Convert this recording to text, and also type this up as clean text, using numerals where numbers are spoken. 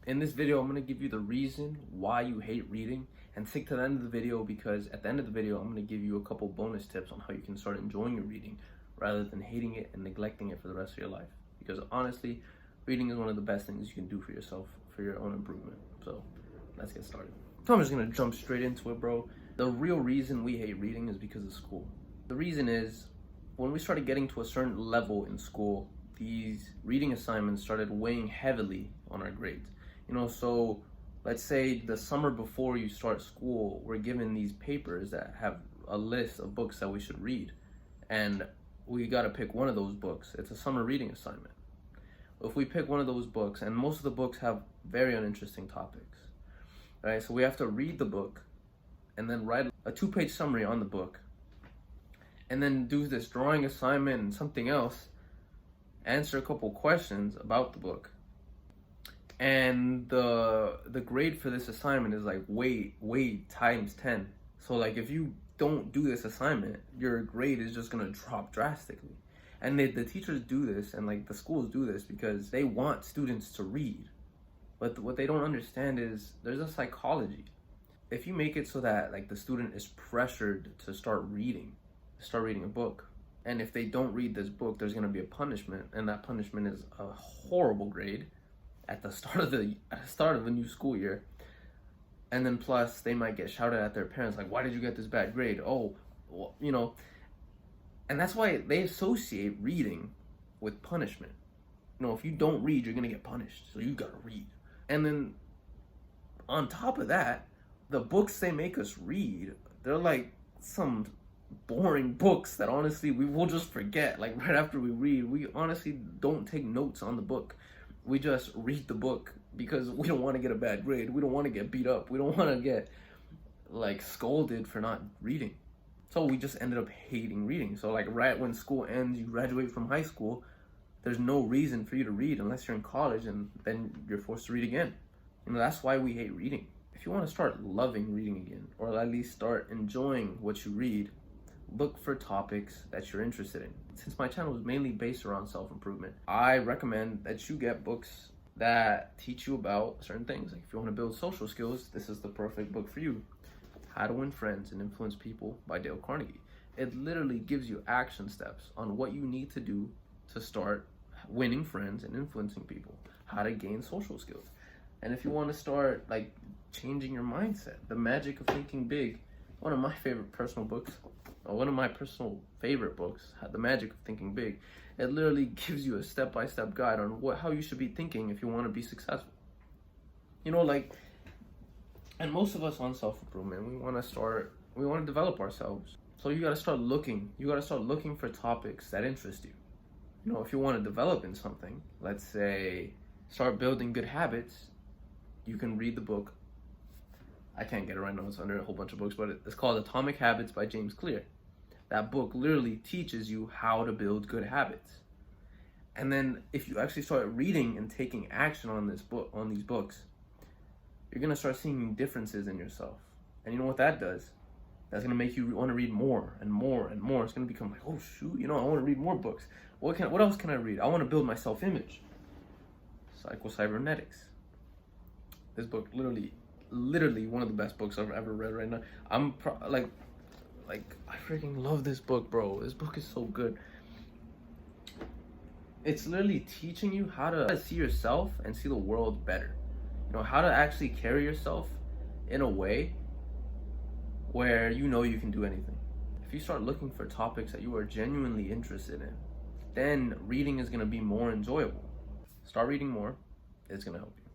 In this video, I'm going to give you the reason why you hate reading, and stick to the end of the video because at the end of the video, I'm going to give you a couple bonus tips on how you can start enjoying your reading rather than hating it and neglecting it for the rest of your life. Because honestly, reading is one of the best things you can do for yourself, for your own improvement. So let's get started. So I'm just going to jump straight into it, bro. The real reason we hate reading is because of school. The reason is when we started getting to a certain level in school, these reading assignments started weighing heavily on our grades. So let's say the summer before you start school, we're given these papers that have a list of books that we should read. And we got to pick one of those books. It's a summer reading assignment. If we pick one of those books, and most of the books have very uninteresting topics, right? So we have to read the book and then write a 2-page summary on the book, and then do this drawing assignment and something else, answer a couple questions about the book. And the grade for this assignment is like weight times 10. So like if you don't do this assignment, your grade is just gonna drop drastically. And the teachers do this, and like the schools do this because they want students to read. But what they don't understand is there's a psychology. If you make it so that like the student is pressured to start reading a book, and if they don't read this book, there's gonna be a punishment, and that punishment is a horrible grade at the start of the new school year. And then plus they might get shouted at their parents like, why did you get this bad grade? Oh, well, and that's why they associate reading with punishment. If you don't read, you're gonna get punished, so you gotta read. And then on top of that, the books they make us read, they're like some boring books that honestly we will just forget. Like right after we read, we honestly don't take notes on the book. We just read the book because we don't want to get a bad grade. We don't want to get beat up. We don't want to get like scolded for not reading. So we just ended up hating reading. So like right when school ends, you graduate from high school, there's no reason for you to read unless you're in college, and then you're forced to read again. That's why we hate reading. If you want to start loving reading again, or at least start enjoying what you read, look for topics that you're interested in. Since my channel is mainly based around self-improvement, I recommend that you get books that teach you about certain things. Like if you want to build social skills, this is the perfect book for you. How to Win Friends and Influence People by Dale Carnegie. It literally gives you action steps on what you need to do to start winning friends and influencing people. How to gain social skills. And if you want to start like changing your mindset, The Magic of Thinking Big, one of my favorite personal books, The Magic of Thinking Big. It literally gives you a step-by-step guide on how you should be thinking if you want to be successful. And most of us on self-improvement, we want to develop ourselves. So you got to start looking. You got to start looking for topics that interest you. If you want to develop in something, let's say start building good habits, you can read the book. I can't get it right now, it's under a whole bunch of books, but it's called Atomic Habits by James Clear. That book literally teaches you how to build good habits. And then if you actually start reading and taking action on these books, you're gonna start seeing differences in yourself. And you know what that does? That's gonna make you want to read more and more and more. It's gonna become like, oh shoot, I want to read more books. What else can I read? I want to build my self-image. Psycho-Cybernetics. This book literally one of the best books I've ever read right now. I freaking love this book, bro. This book is so good. It's literally teaching you how to see yourself and see the world better. How to actually carry yourself in a way where you can do anything. If you start looking for topics that you are genuinely interested in, then reading is going to be more enjoyable. Start reading more. It's going to help you.